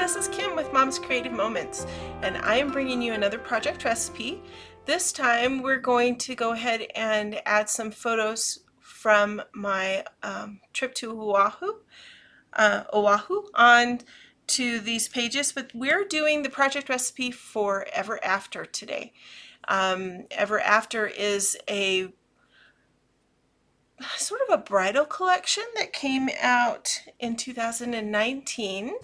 this is Kim with Mom's Creative Moments, and I am bringing you another project recipe. This time we're going to go ahead and add some photos from my trip to Oahu on to these pages, but we're doing the project recipe for Ever After today. Ever After is a sort of a bridal collection that came out in 2019.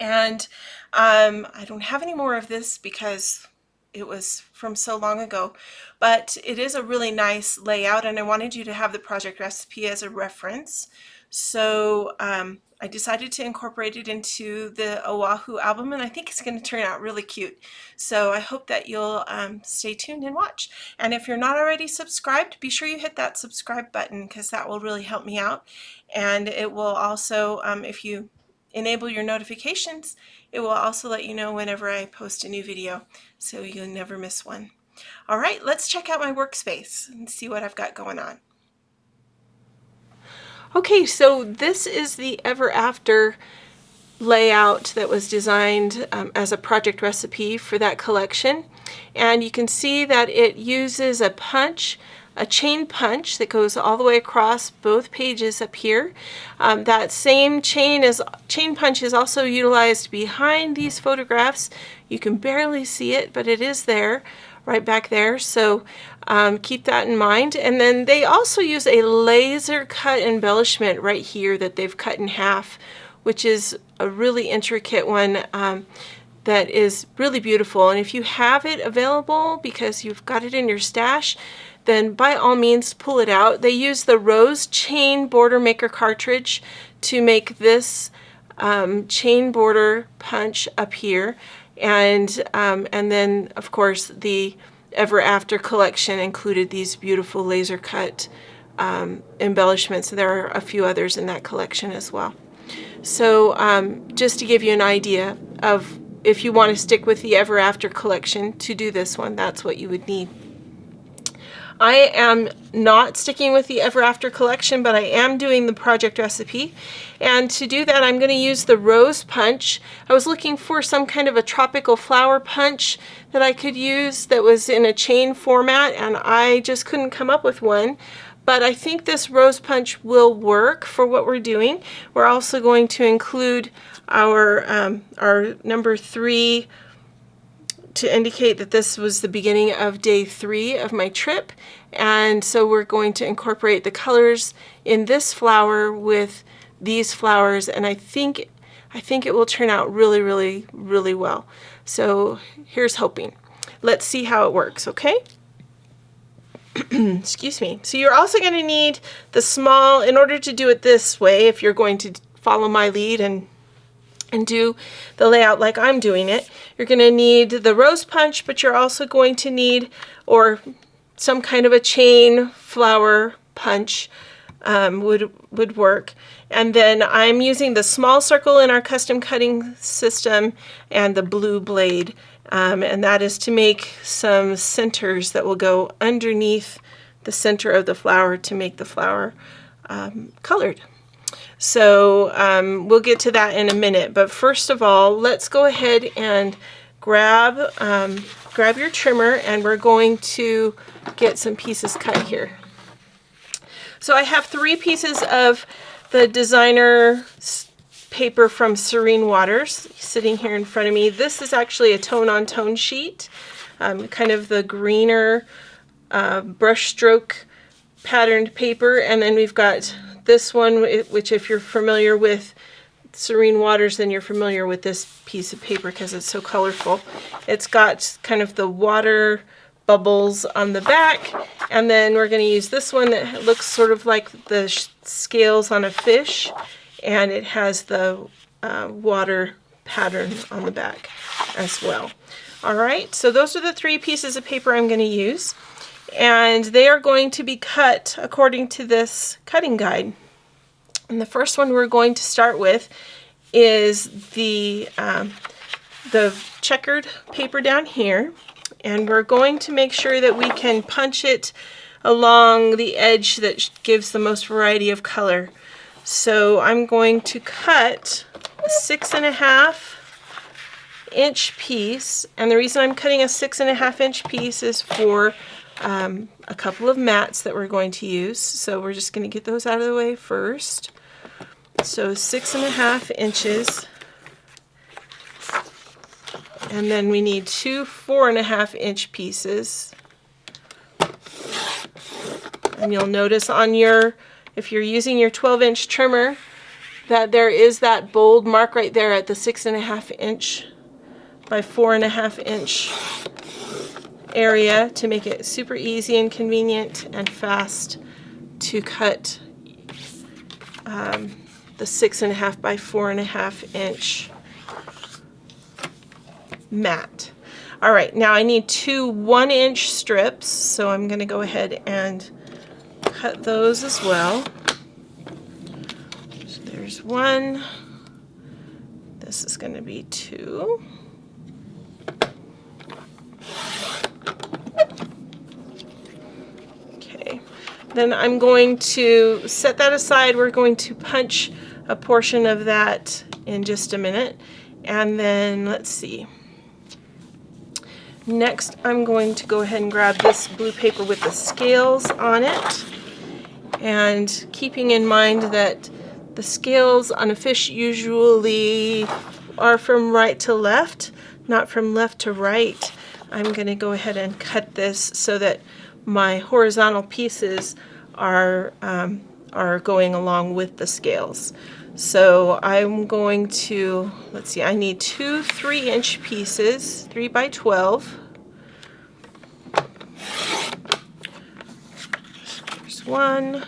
And I don't have any more of this because it was from so long ago, but it is a really nice layout, and I wanted you to have the project recipe as a reference. So I decided to incorporate it into the Oahu album, and I think it's going to turn out really cute. So I hope that you'll stay tuned and watch. And if you're not already subscribed, be sure you hit that subscribe button, because that will really help me out. And it will also, if you enable your notifications, it will also let you know whenever I post a new video, so you'll never miss one. All right, let's check out my workspace and see what I've got going on. Okay, so this is the Ever After layout that was designed as a project recipe for that collection. And you can see that it uses a chain punch that goes all the way across both pages up here. That same chain punch is also utilized behind these photographs. You can barely see it, but it is there, right back there. So keep that in mind. And then they also use a laser cut embellishment right here that they've cut in half, which is a really intricate one that is really beautiful. And if you have it available because you've got it in your stash, then by all means pull it out. They use the Rose Chain Border Maker cartridge to make this chain border punch up here. And then of course the Ever After collection included these beautiful laser cut embellishments. There are a few others in that collection as well. So just to give you an idea of if you want to stick with the Ever After collection to do this one, that's what you would need. I am not sticking with the Ever After collection, but I am doing the project recipe. And to do that, I'm going to use the rose punch. I was looking for some kind of a tropical flower punch that I could use that was in a chain format, and I just couldn't come up with one. But I think this rose punch will work for what we're doing. We're also going to include our number 3 to indicate that this was the beginning of day 3 of my trip. And so we're going to incorporate the colors in this flower with these flowers, and I think it will turn out really, really, really well. So here's hoping. Let's see how it works, okay? Excuse me. So you're also going to need the small, in order to do it this way, if you're going to follow my lead and do the layout like I'm doing it, you're going to need the rose punch, but you're also going to need, or some kind of a chain flower punch would work. And then I'm using the small circle in our custom cutting system and the blue blade, and that is to make some centers that will go underneath the center of the flower to make the flower colored. So we'll get to that in a minute, but first of all, let's go ahead and grab your trimmer, and we're going to get some pieces cut here. So I have 3 pieces of the designer paper from Serene Waters sitting here in front of me. This is actually a tone-on-tone sheet, kind of the greener brushstroke patterned paper, and then we've got this one, which if you're familiar with Serene Waters, then you're familiar with this piece of paper because it's so colorful. It's got kind of the water bubbles on the back, and then we're going to use this one that looks sort of like the scales on a fish, and it has the water pattern on the back as well. All right, so those are the 3 pieces of paper I'm going to use, and they are going to be cut according to this cutting guide. And the first one we're going to start with is the checkered paper down here, and we're going to make sure that we can punch it along the edge that gives the most variety of color. So I'm going to cut a 6.5-inch piece, and the reason I'm cutting a 6.5-inch piece is for a couple of mats that we're going to use. So we're just going to get those out of the way first. So 6.5 inches, and then we need two 4.5-inch pieces. And you'll notice on your, if you're using your 12-inch trimmer, that there is that bold mark right there at the 6.5-inch by 4.5-inch area to make it super easy and convenient and fast to cut the 6.5 by 4.5-inch mat. All right, now I need two 1-inch strips, so I'm going to go ahead and cut those as well. So there's one. This is going to be two. Okay, then I'm going to set that aside. We're going to punch a portion of that in just a minute. And then let's see. Next, I'm going to go ahead and grab this blue paper with the scales on it. And keeping in mind that the scales on a fish usually are from right to left, not from left to right, I'm going to go ahead and cut this so that my horizontal pieces are going along with the scales. So I'm going to, let's see, I need two 3-inch pieces, 3 by 12. There's one.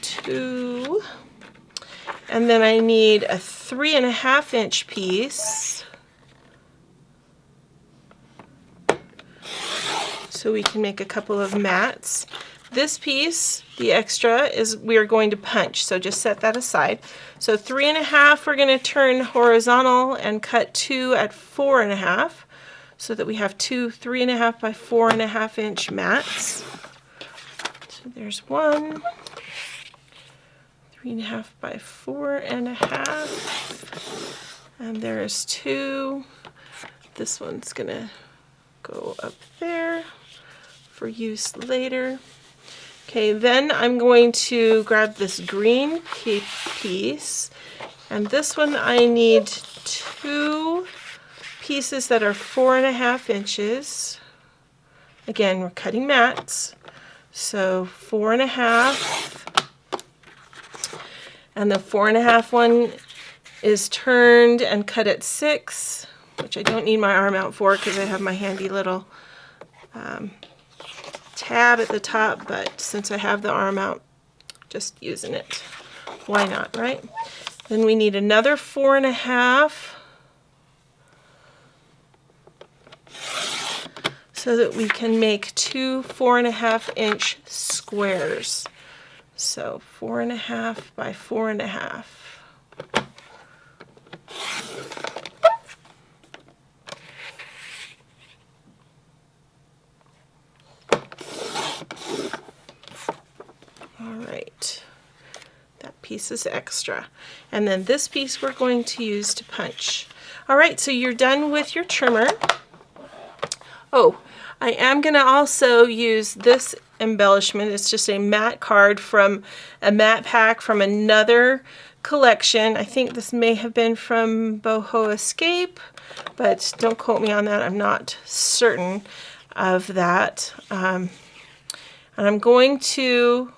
Two. And then I need a 3.5-inch piece. So we can make a couple of mats. This piece, the extra, is we are going to punch, so just set that aside. So 3.5 we're going to turn horizontal and cut 2 at 4.5 so that we have two 3.5 by 4.5-inch mats. So there's one, 3.5 by 4.5, and there's two. This one's going to go up there for use later. Okay, then I'm going to grab this green piece, and this one I need two pieces that are 4.5 inches. Again, we're cutting mats, so 4.5, and the 4.5 one is turned and cut at 6, which I don't need my arm out for because I have my handy little tab at the top, but since I have the arm out, just using it. Why not, right? Then we need another 4.5 so that we can make two 4.5-inch squares. So 4.5 by 4.5. Alright, that piece is extra. And then this piece we're going to use to punch. Alright, so you're done with your trimmer. Oh, I am going to also use this embellishment. It's just a mat card from a mat pack from another collection. I think this may have been from Boho Escape, but don't quote me on that. I'm not certain of that. And I'm going to,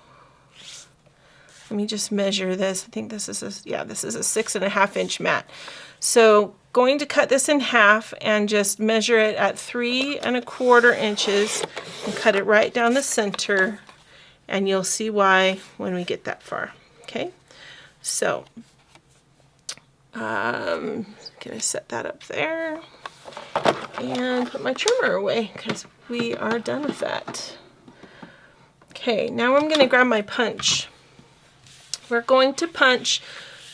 let me just measure this. I think this is a 6.5-inch mat. So going to cut this in half and just measure it at 3.25 inches and cut it right down the center, and you'll see why when we get that far. Okay, so can I set that up there and put my trimmer away because we are done with that. Okay, now I'm going to grab my punch. We're going to punch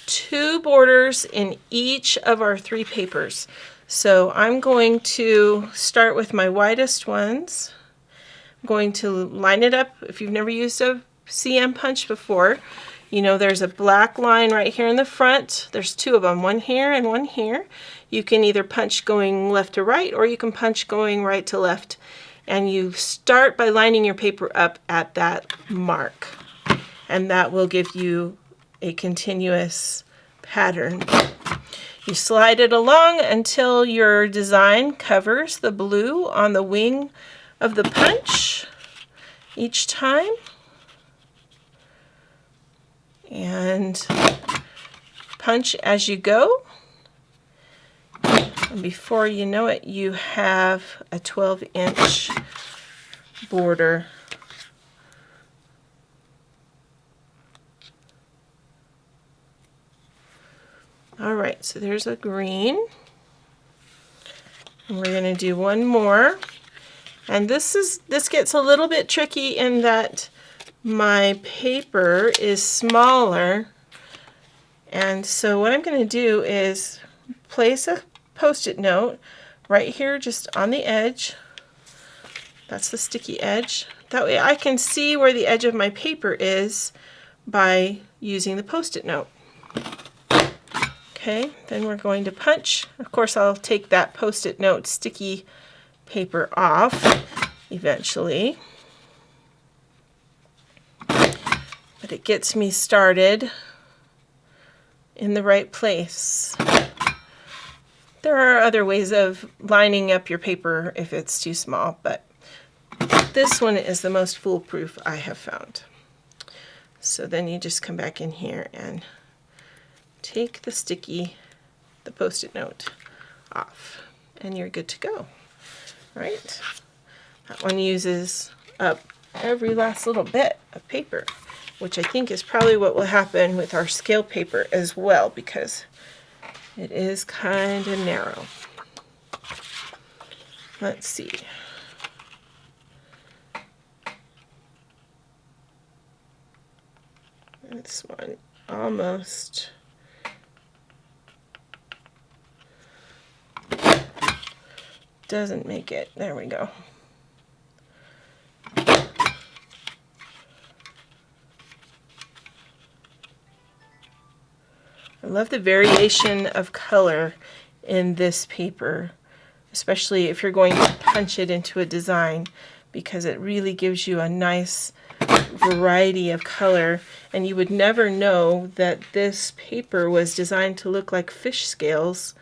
2 borders in each of our 3 papers. So I'm going to start with my widest ones, going to line it up. If you've never used a CM punch before, you know there's a black line right here in the front. There's two of them, one here and one here. You can either punch going left to right, or you can punch going right to left. And you start by lining your paper up at that mark. And that will give you a continuous pattern. You slide it along until your design covers the blue on the wing of the punch each time. And punch as you go. And before you know it, you have a 12-inch border. All right, so there's a green. And we're going to do one more. And this gets a little bit tricky in that my paper is smaller. And so what I'm going to do is place a Post-it note right here just on the edge. That's the sticky edge. That way I can see where the edge of my paper is by using the Post-it note. Okay, then we're going to punch. Of course, I'll take that Post-it note sticky paper off eventually. But it gets me started in the right place. There are other ways of lining up your paper if it's too small, but this one is the most foolproof I have found. So then you just come back in here and take the Post-it note off, and you're good to go. All right? That one uses up every last little bit of paper, which I think is probably what will happen with our scale paper as well, because it is kind of narrow. Let's see. This one almost doesn't make it. There we go. I love the variation of color in this paper, especially if you're going to punch it into a design, because it really gives you a nice variety of color, and you would never know that this paper was designed to look like fish scales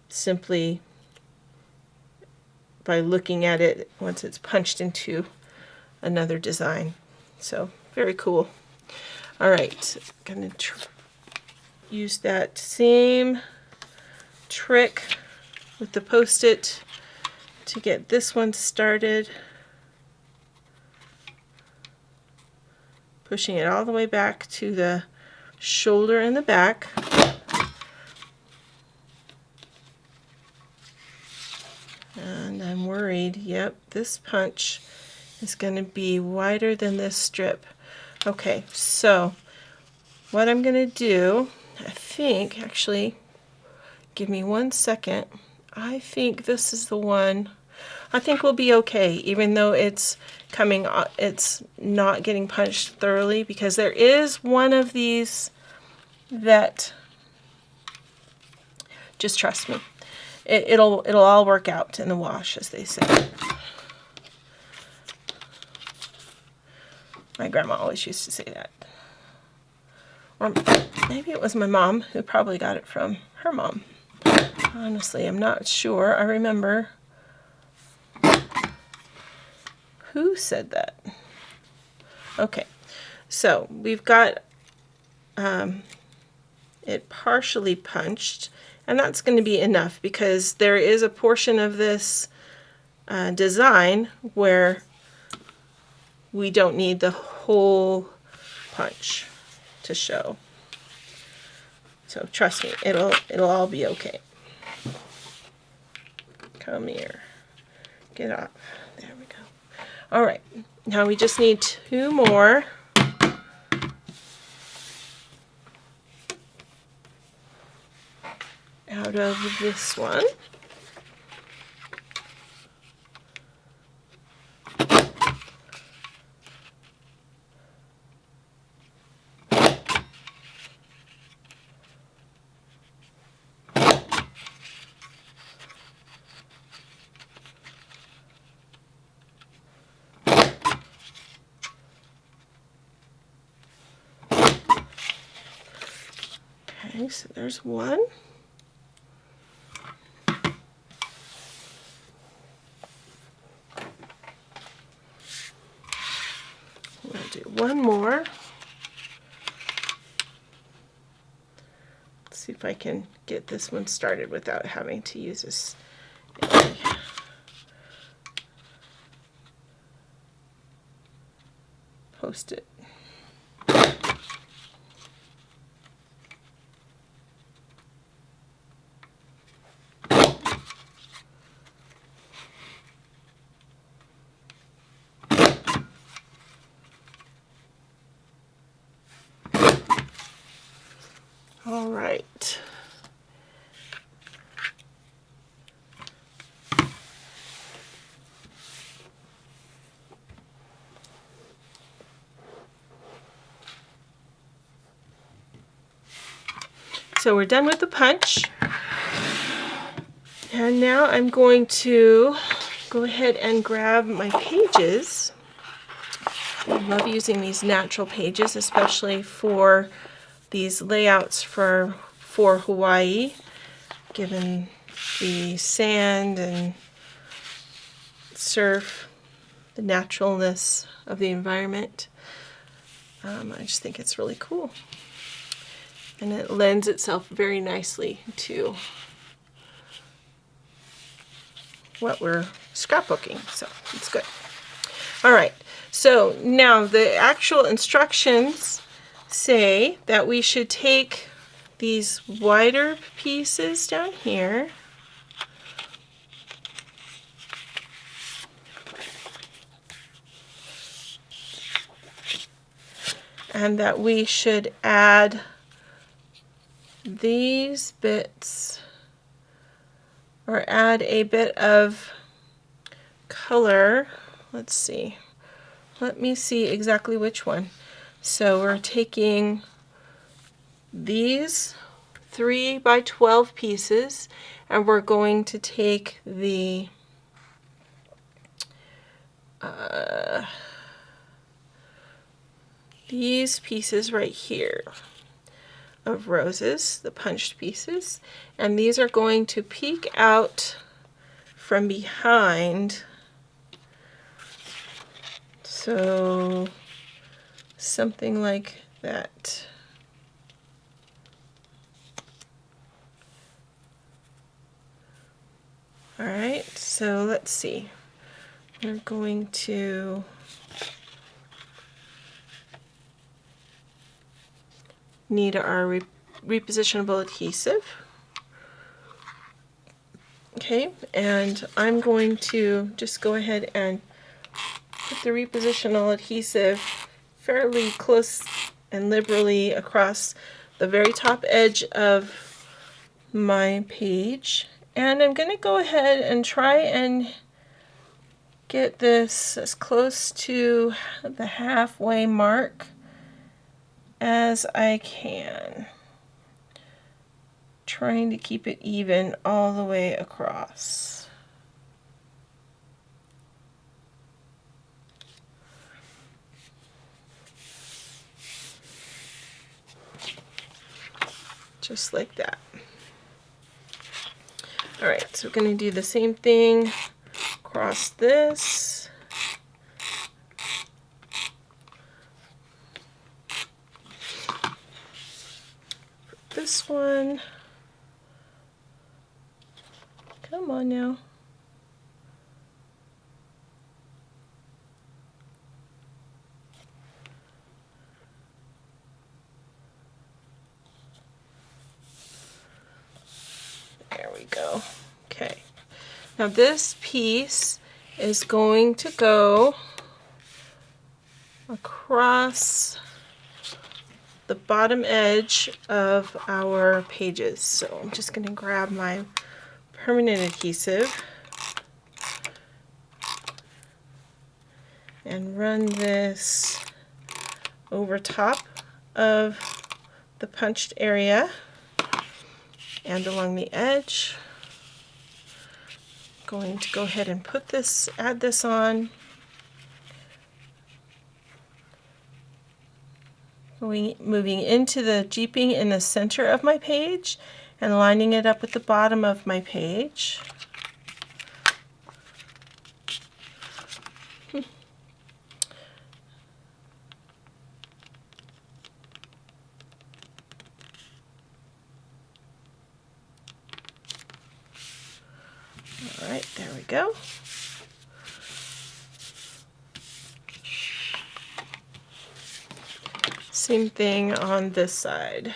simply by looking at it once it's punched into another design. So very cool. All right, I'm going to use that same trick with the Post-it to get this one started. Pushing it all the way back to the shoulder in the back. And I'm worried, yep, this punch is going to be wider than this strip. Okay, so what I'm going to do, I think, actually, give me 1 second. I think this is the one. I think we'll be okay, even though it's not getting punched thoroughly, because there is one of these that, just trust me, it'll all work out in the wash, as they say. My grandma always used to say that. Or maybe it was my mom, who probably got it from her mom. Honestly, I'm not sure. I remember who said that. Okay, so we've got it partially punched, and that's going to be enough, because there is a portion of this design where we don't need the whole punch to show. So trust me, it'll all be okay. Come here. Get off. There we go. All right. Now we just need 2 more. Out of this one. Okay, so there's one. I'm going to do one more. Let's see if I can get this one started without having to use this. Post-it. All right. So we're done with the punch. And now I'm going to go ahead and grab my pages. I love using these natural pages, especially for these layouts for Hawaii, given the sand and surf, the naturalness of the environment. I just think it's really cool. And it lends itself very nicely to what we're scrapbooking, so it's good. All right, so now the actual instructions say that we should take these wider pieces down here and that we should add these bits, or add a bit of color. Let's see. Let me see exactly which one. So we're taking these 3 by 12 pieces, and we're going to take the these pieces right here of roses, the punched pieces, and these are going to peek out from behind. So something like that. All right, so let's see. We're going to need our repositionable adhesive. Okay, and I'm going to just go ahead and put the repositional adhesive fairly close and liberally across the very top edge of my page. And I'm going to go ahead and try and get this as close to the halfway mark as I can, trying to keep it even all the way across. Just like that. All right, so we're going to do the same thing across this. This one. Come on now. There we go. Okay. Now this piece is going to go across the bottom edge of our pages. So I'm just going to grab my permanent adhesive and run this over top of the punched area and along the edge. Going to go ahead and put this, add this on. moving into the jeeping in the center of my page and lining it up with the bottom of my page. All right, there we go. Same thing on this side.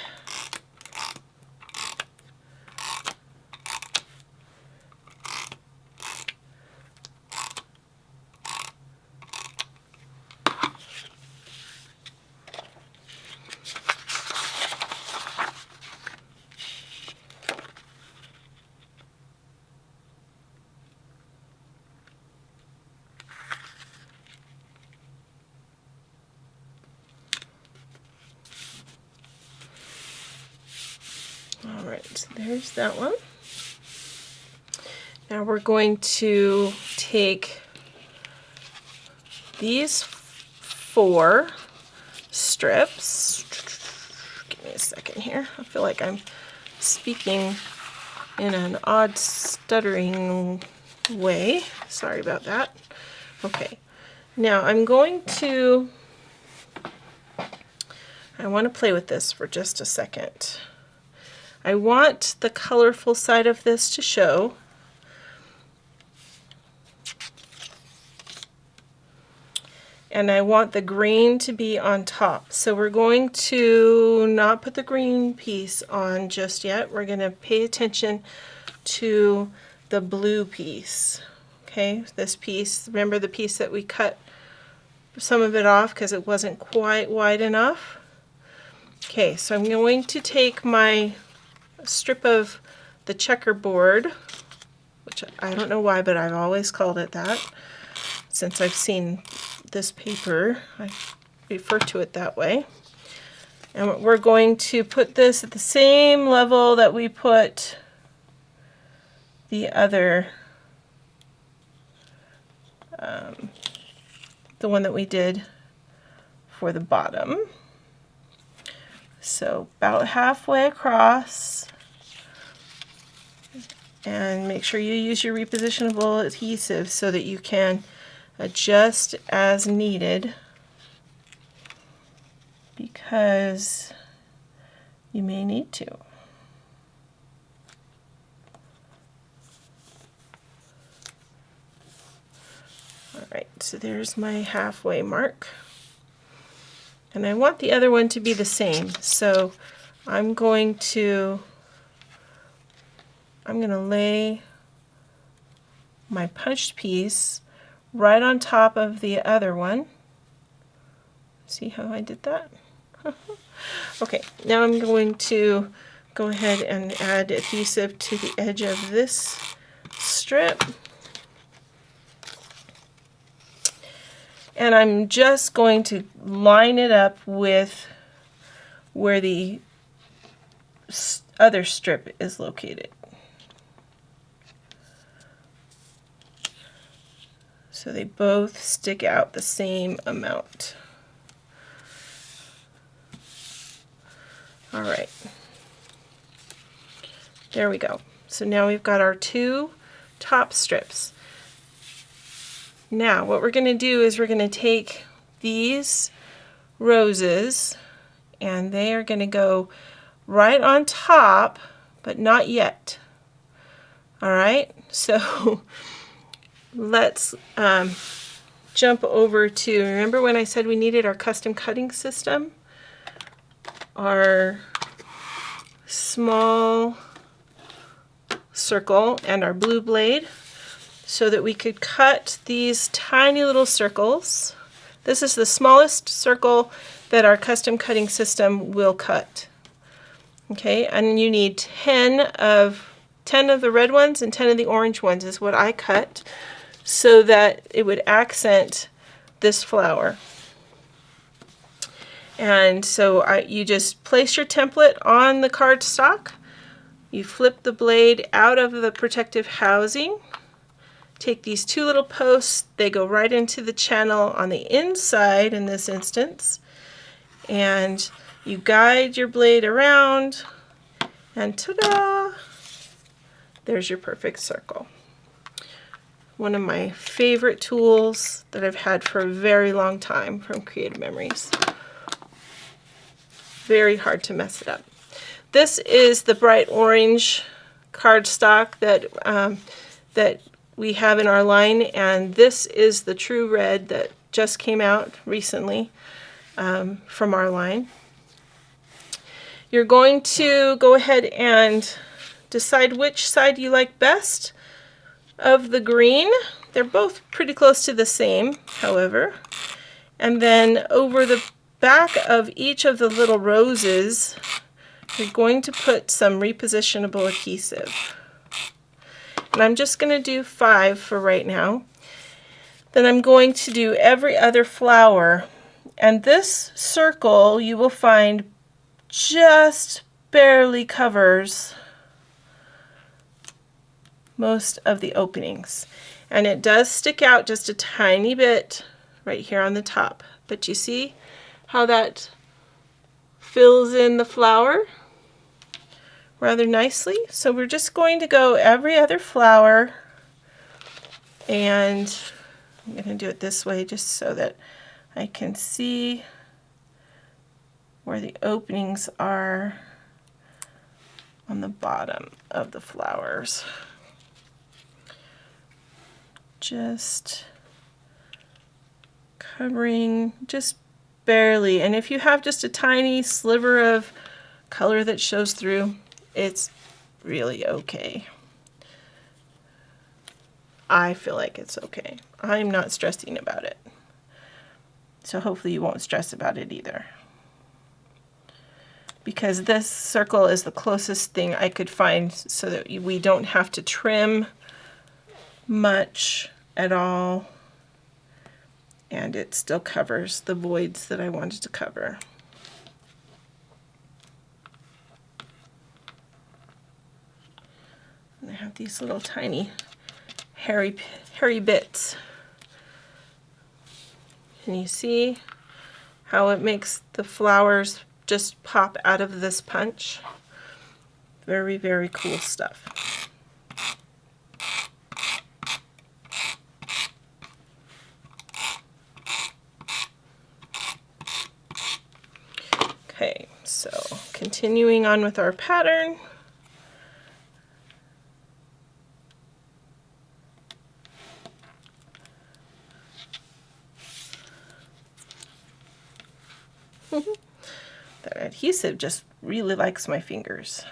All right, so there's that one. Now we're going to take these 4 strips. Give me a second here. I feel like I'm speaking in an odd stuttering way. Sorry about that. Okay, now I'm going to, I want to play with this for just a second. I want the colorful side of this to show. And I want the green to be on top. So we're going to not put the green piece on just yet. We're going to pay attention to the blue piece. Okay, this piece, remember the piece that we cut some of it off because it wasn't quite wide enough? Okay, so I'm going to take my strip of the checkerboard, which I don't know why, but I've always called it that since I've seen this paper. I refer to it that way. And we're going to put this at the same level that we put the other, the one that we did for the bottom. So about halfway across, and make sure you use your repositionable adhesive so that you can adjust as needed, because you may need to. All right, so there's my halfway mark. And I want the other one to be the same, so I'm going to lay my punched piece right on top of the other one. See how I did that? Okay, now I'm going to go ahead and add adhesive to the edge of this strip. And I'm just going to line it up with where the other strip is located. So they both stick out the same amount. All right. There we go. So now we've got our 2 top strips. Now what we're going to do is we're going to take these roses and they are going to go right on top, but not yet. All right, so let's jump over to, remember when I said we needed our custom cutting system? Our small circle and our blue blade, so that we could cut these tiny little circles. This is the smallest circle that our custom cutting system will cut. Okay, and you need 10 of the red ones and 10 of the orange ones is what I cut, so that it would accent this flower. And so you just place your template on the cardstock, you flip the blade out of the protective housing, take these 2 little posts, they go right into the channel on the inside in this instance, and you guide your blade around, and ta-da! There's your perfect circle. One of my favorite tools that I've had for a very long time from Creative Memories. Very hard to mess it up. This is the bright orange cardstock that we have in our line, and this is the true red that just came out recently from our line. You're going to go ahead and decide which side you like best of the green. They're both pretty close to the same, however. And then over the back of each of the little roses, you're going to put some repositionable adhesive. And I'm just going to do 5 for right now. Then I'm going to do every other flower. And this circle, you will find, just barely covers most of the openings. And it does stick out just a tiny bit right here on the top. But you see how that fills in the flower rather nicely? So we're just going to go every other flower, and I'm going to do it this way just so that I can see where the openings are on the bottom of the flowers. Just covering just barely, and if you have just a tiny sliver of color that shows through, it's really okay. I feel like it's okay. I'm not stressing about it. So hopefully you won't stress about it either. Because this circle is the closest thing I could find so that we don't have to trim much at all. And it still covers the voids that I wanted to cover. And I have these little tiny hairy bits. Can you see how it makes the flowers just pop out of this punch? Very, very cool stuff. Okay, so continuing on with our pattern. That adhesive just really likes my fingers.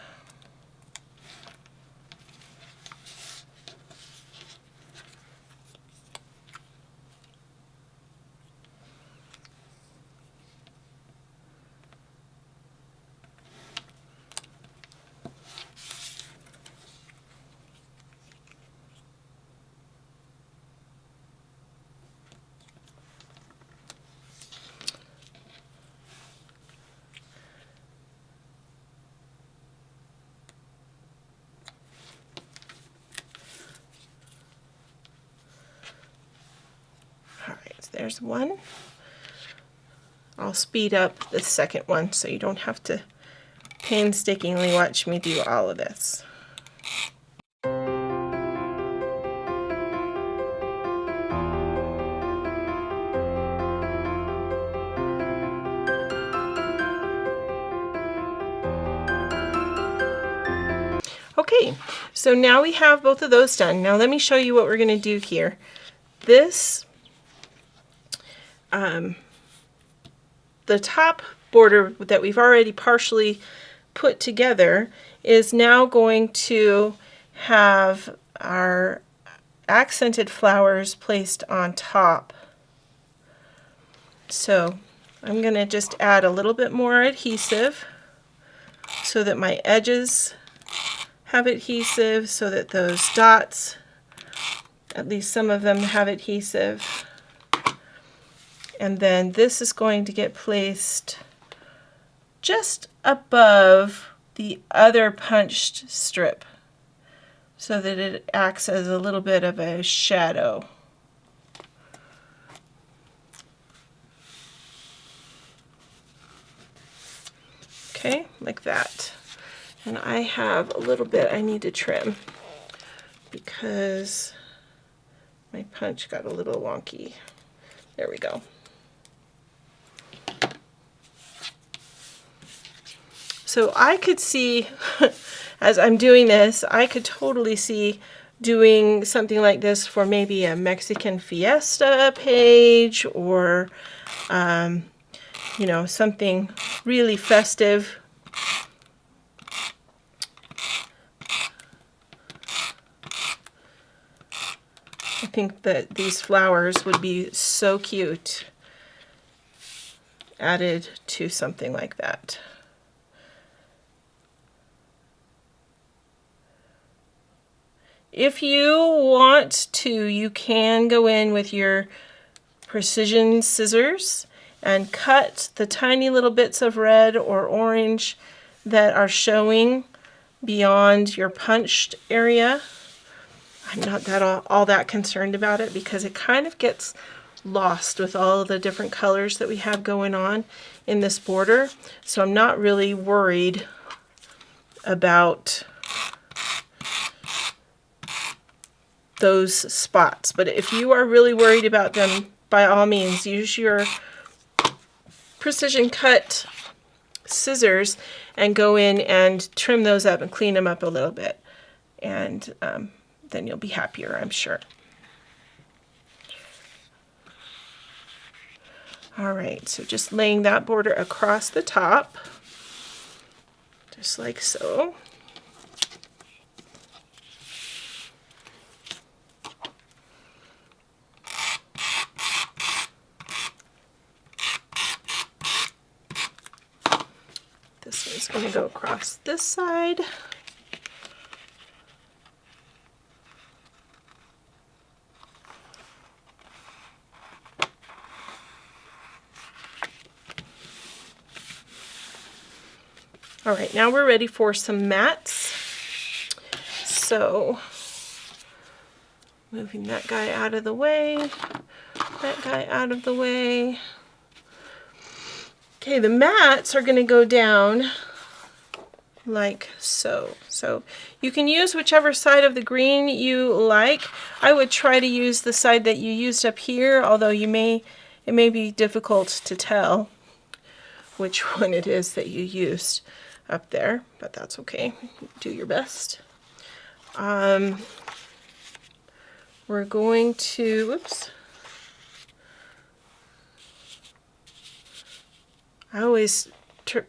There's one. I'll speed up the second one so you don't have to painstakingly watch me do all of this. Okay, so now we have both of those done. Now let me show you what we're going to do here. This the top border that we've already partially put together is now going to have our accented flowers placed on top. So I'm going to just add a little bit more adhesive so that my edges have adhesive, so that those dots, at least some of them, have adhesive. And then this is going to get placed just above the other punched strip so that it acts as a little bit of a shadow. And I have a little bit I need to trim because my punch got a little wonky. There we go. So I could see, as I'm doing this, I could totally see doing something like this for maybe a Mexican fiesta page, or you know, something really festive. I think that these flowers would be so cute added to something like that. If you want to, you can go in with your precision scissors and cut the tiny little bits of red or orange that are showing beyond your punched area. I'm not all that concerned about it because it kind of gets lost with all the different colors that we have going on in this border. So I'm not really worried about those spots. But if you are really worried about them, by all means, use your precision cut scissors and go in and trim those up and clean them up a little bit. And then you'll be happier, I'm sure. All right, so just laying that border across the top, just like so. This one's going to go across this side. All right, now we're ready for some mats. So, moving that guy out of the way, that guy out of the way. Okay, the mats are going to go down like so. So you can use whichever side of the green you like. I would try to use the side that you used up here, although it may be difficult to tell which one it is that you used up there, but that's okay. Do your best. We're going to, whoops. I always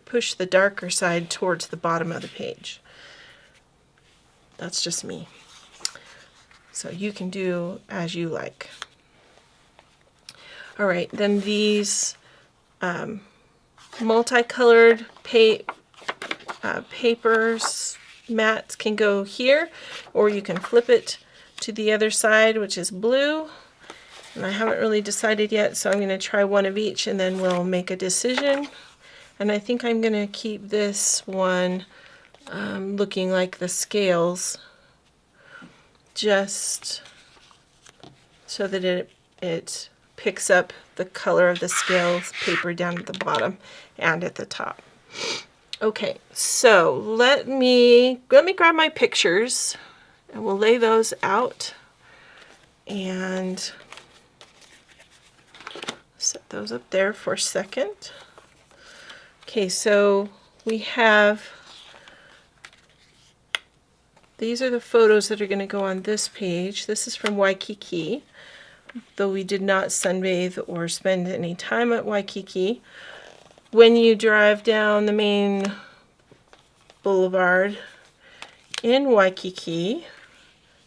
push the darker side towards the bottom of the page. That's just me. So you can do as you like. All right, then these multicolored papers, mats can go here, or you can flip it to the other side, which is blue. And I haven't really decided yet, so I'm going to try one of each and then we'll make a decision. And I think I'm going to keep this one looking like the scales, just so that it picks up the color of the scales paper down at the bottom and at the top. Okay, so let me grab my pictures and we'll lay those out and set those up there for a second. Okay, so we have, these are the photos that are going to go on this page. This is from Waikiki, though we did not sunbathe or spend any time at Waikiki. When you drive down the main boulevard in Waikiki,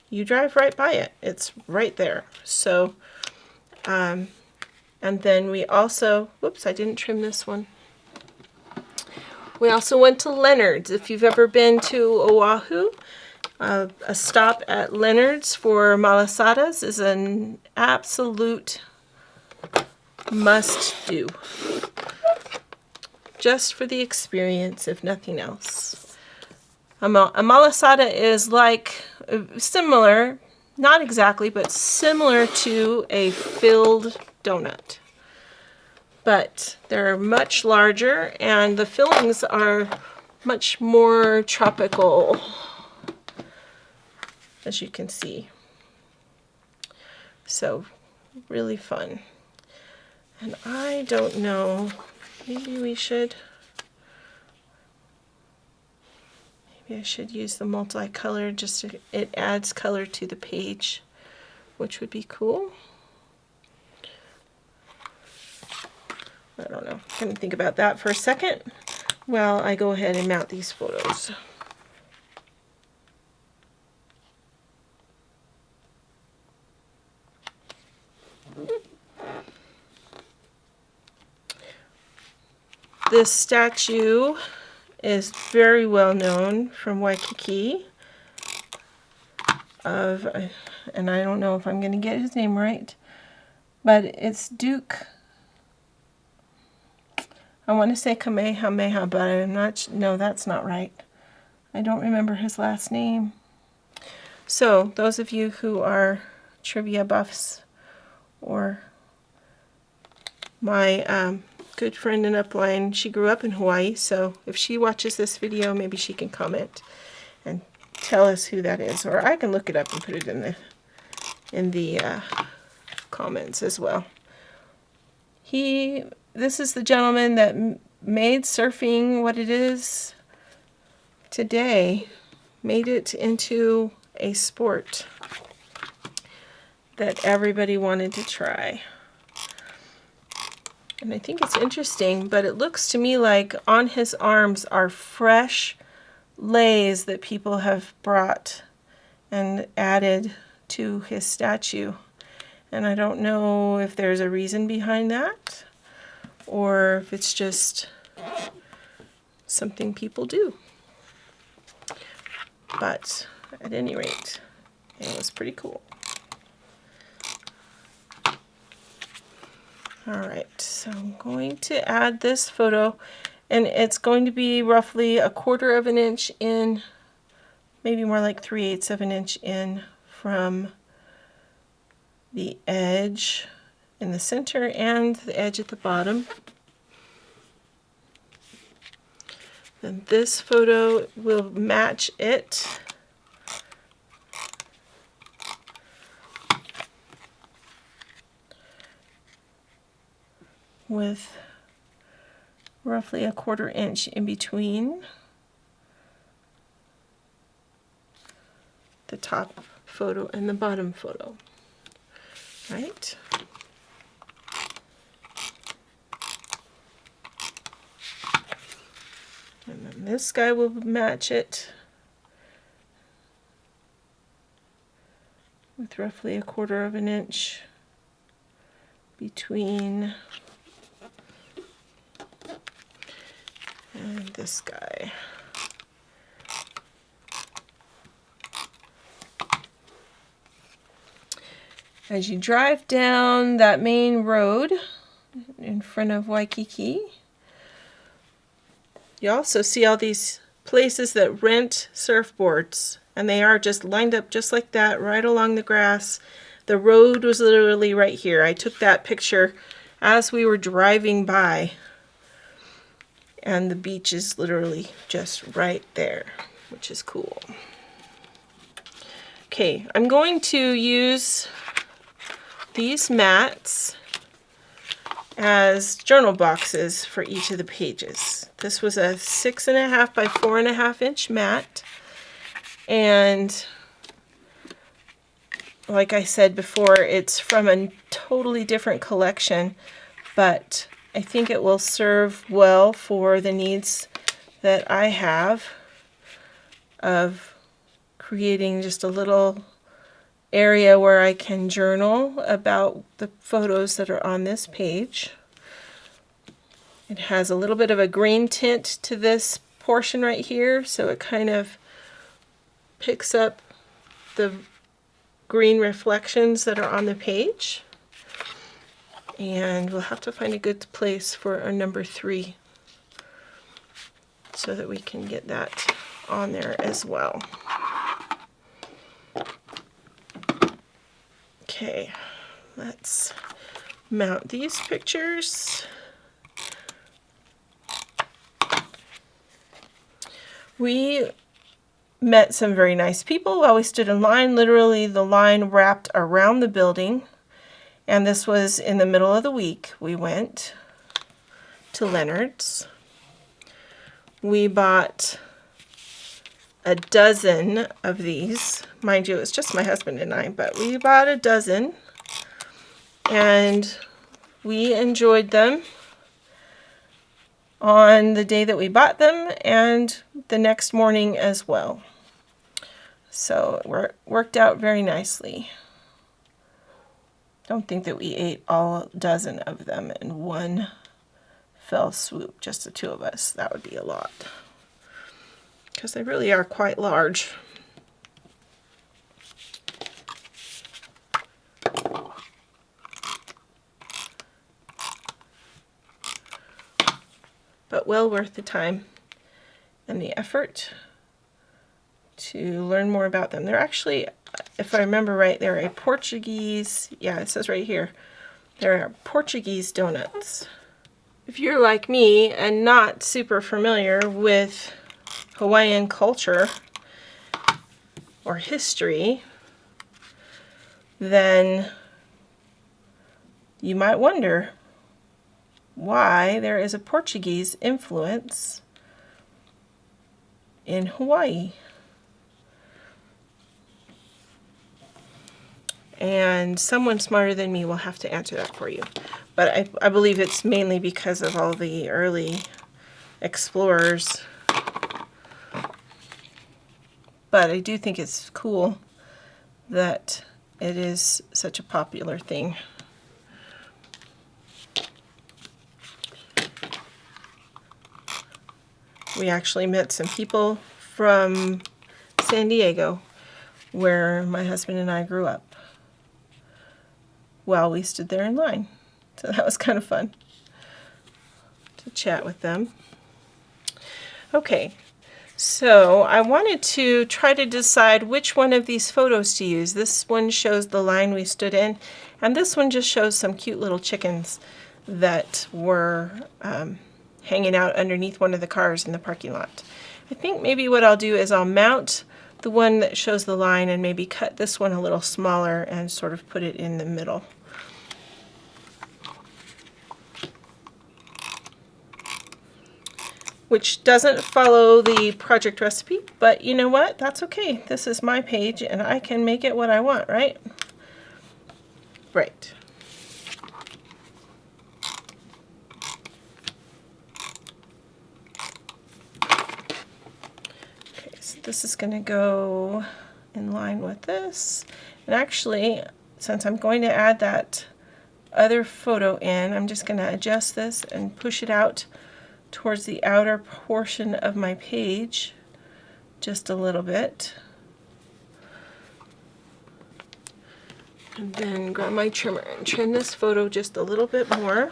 you drive right by it. It's right there. So, and then we also, whoops, I didn't trim this one. We also went to Leonard's. If you've ever been to Oahu, a stop at Leonard's for malasadas is an absolute must-do. Just for the experience, if nothing else. A malasada is like, similar, not exactly, but similar to a filled donut. But they're much larger and the fillings are much more tropical, as you can see. So really fun. And I don't know, maybe I should use the multicolor, just so it adds color to the page, which would be cool. I don't know. I'm going to think about that for a second while I go ahead and mount these photos. This statue is very well known from Waikiki of, and I don't know if I'm going to get his name right, but it's Duke, I want to say Kamehameha, but I'm not, no, that's not right. I don't remember his last name. So those of you who are trivia buffs, or my good friend in upline, she grew up in Hawaii, so if she watches this video, maybe she can comment and tell us who that is, or I can look it up and put it in the comments as well. This is the gentleman that made surfing what it is today, made it into a sport that everybody wanted to try. And I think it's interesting, but it looks to me like on his arms are fresh leis that people have brought and added to his statue. And I don't know if there's a reason behind that, or if it's just something people do. But at any rate, it was pretty cool. Alright, so I'm going to add this photo, and it's going to be roughly 1/4 of an inch in, maybe more like 3/8 of an inch in from the edge in the center and the edge at the bottom. Then this photo will match it. With roughly 1/4 inch in between the top photo and the bottom photo. Right? And then this guy will match it with roughly 1/4 of an inch between, and this guy. As you drive down that main road in front of Waikiki, you also see all these places that rent surfboards, and they are just lined up just like that, right along the grass. The road was literally right here. I took that picture as we were driving by, and the beach is literally just right there, which is cool. Okay, I'm going to use these mats as journal boxes for each of the pages. This was a 6.5 by 4.5 inch mat, and like I said before, it's from a totally different collection, but I think it will serve well for the needs that I have of creating just a little area where I can journal about the photos that are on this page. It has a little bit of a green tint to this portion right here, so it kind of picks up the green reflections that are on the page. And we'll have to find a good place for our number 3 so that we can get that on there as well. Okay, let's mount these pictures. We met some very nice people while we stood in line. Literally, the line wrapped around the building. And this was in the middle of the week. We went to Leonard's. We bought a dozen of these. Mind you, it's just my husband and I, but we bought a dozen. And we enjoyed them on the day that we bought them and the next morning as well. So it worked out very nicely. Don't think that we ate all dozen of them in one fell swoop, just the two of us. That would be a lot, because they really are quite large. But well worth the time and the effort to learn more about them. They're actually, if I remember right, they're a Portuguese, yeah, it says right here, they're Portuguese donuts. If you're like me and not super familiar with Hawaiian culture or history, then you might wonder why there is a Portuguese influence in Hawaii. And someone smarter than me will have to answer that for you. But I believe it's mainly because of all the early explorers. But I do think it's cool that it is such a popular thing. We actually met some people from San Diego, where my husband and I grew up, while we stood there in line. So that was kind of fun to chat with them. Okay, so I wanted to try to decide which one of these photos to use. This one shows the line we stood in, and this one just shows some cute little chickens that were hanging out underneath one of the cars in the parking lot. I think maybe what I'll do is I'll mount the one that shows the line and maybe cut this one a little smaller and sort of put it in the middle. Which doesn't follow the project recipe, but you know what? That's okay. This is my page and I can make it what I want, right? Right. Okay, so this is going to go in line with this. And actually, since I'm going to add that other photo in, I'm just going to adjust this and push it out towards the outer portion of my page just a little bit. And then grab my trimmer and trim this photo just a little bit more.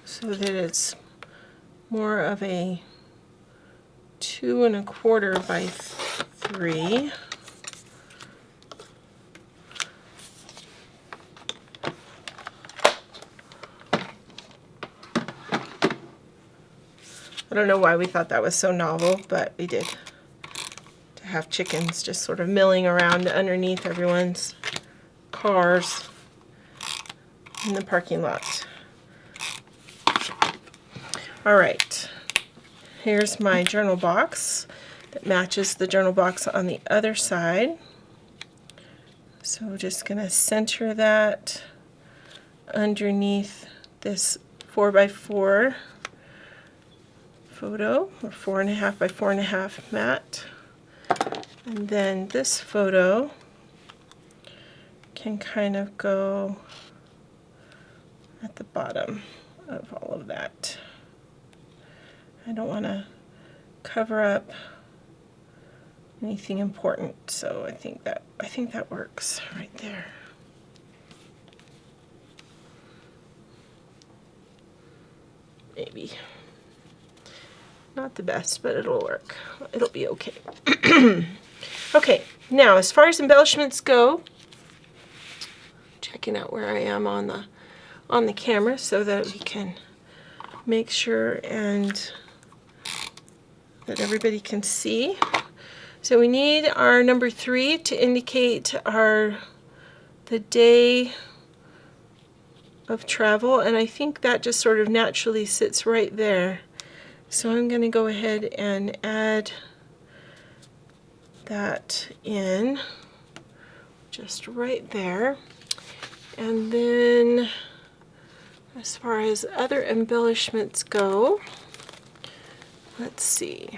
So that it's more of a 2 1/4 by 3. I don't know why we thought that was so novel, but we did. To have chickens just sort of milling around underneath everyone's cars in the parking lot. All right, here's my journal box that matches the journal box on the other side. So we're just going to center that underneath this 4x4 photo, or 4.5 by 4.5 mat. And then this photo can kind of go at the bottom of all of that. I don't want to cover up anything important, so I think that works right there. Maybe. Not the best, but it'll work. It'll be okay. Okay, now as far as embellishments go, checking out where I am on on the camera so that we can make sure and that everybody can see. So we need our number 3 to indicate the day of travel, and I think that just sort of naturally sits right there. So I'm going to go ahead and add that in just right there. And then as far as other embellishments go, let's see.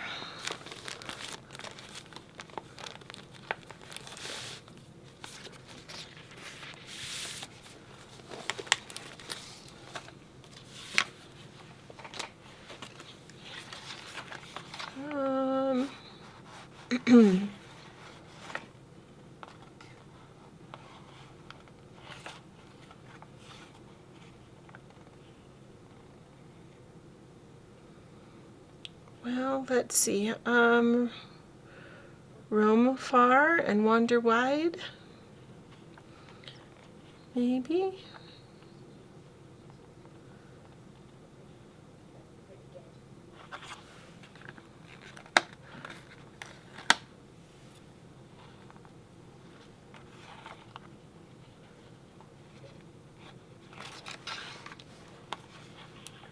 Well, let's see. Roam far and wander wide, maybe.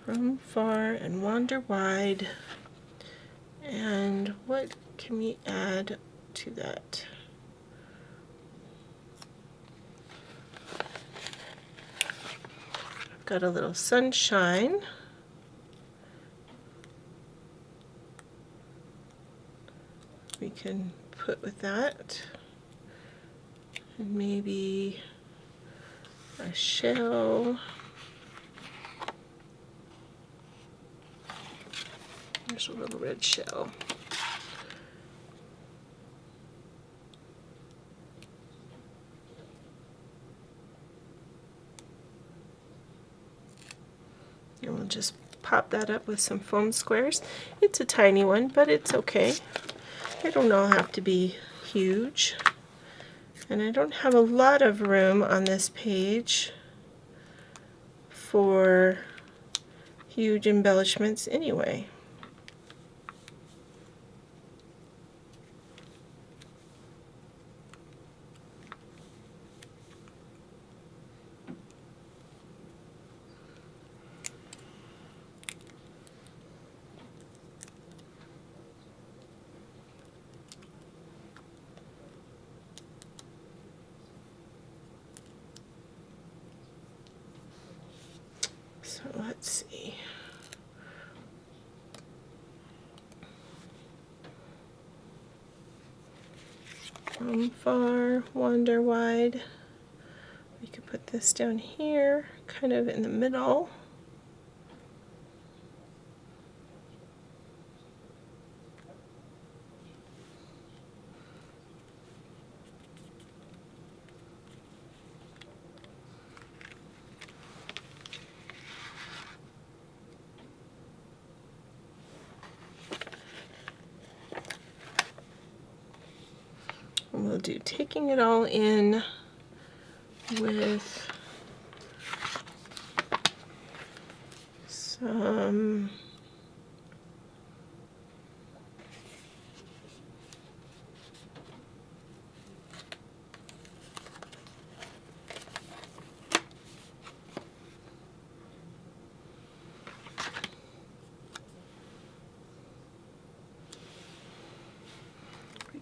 Roam far and wander wide. And what can we add to that? I've got a little sunshine. We can put with that. And maybe a shell. There's a little red shell. And we'll just pop that up with some foam squares. It's a tiny one, but it's okay. They don't all have to be huge. And I don't have a lot of room on this page for huge embellishments anyway. So let's see. Roam far, wander wide. We could put this down here, kind of in the middle. And we'll do taking it all in with some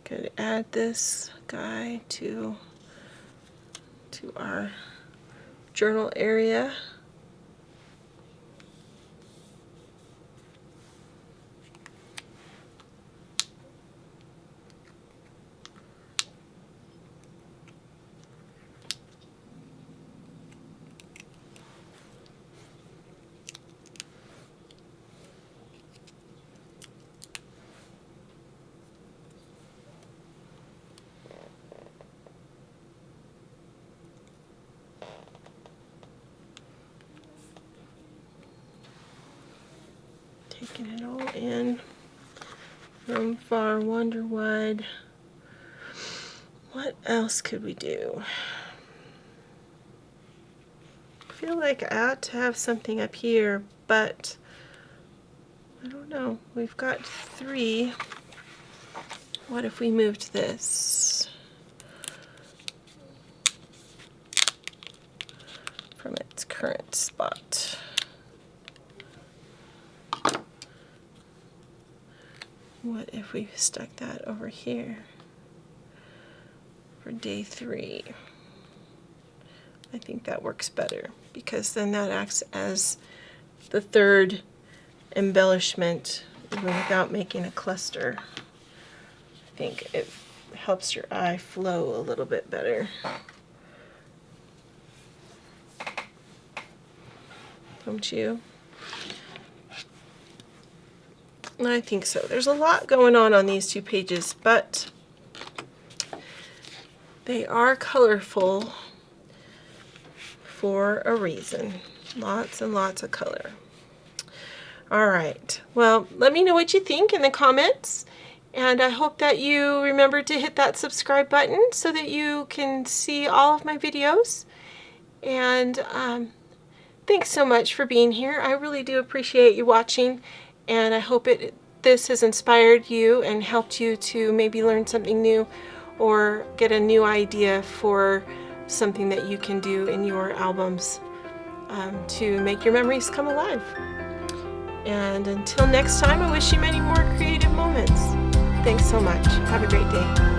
could add this guy to our journal area. Taking it all in. Roam far, wander wide. What else could we do? feel like I ought to have something up here, but I don't know. We've got 3. What if we moved this from its current spot? What if we stuck that over here for day 3? I think that works better because then that acts as the 3rd embellishment without making a cluster. I think it helps your eye flow a little bit better. Don't you? I think so. There's a lot going on these 2 pages, but they are colorful for a reason. Lots and lots of color. All right. Well, let me know what you think in the comments. And I hope that you remember to hit that subscribe button so that you can see all of my videos. And thanks so much for being here. I really do appreciate you watching. And I hope this has inspired you and helped you to maybe learn something new or get a new idea for something that you can do in your albums to make your memories come alive. And until next time, I wish you many more creative moments. Thanks so much. Have a great day.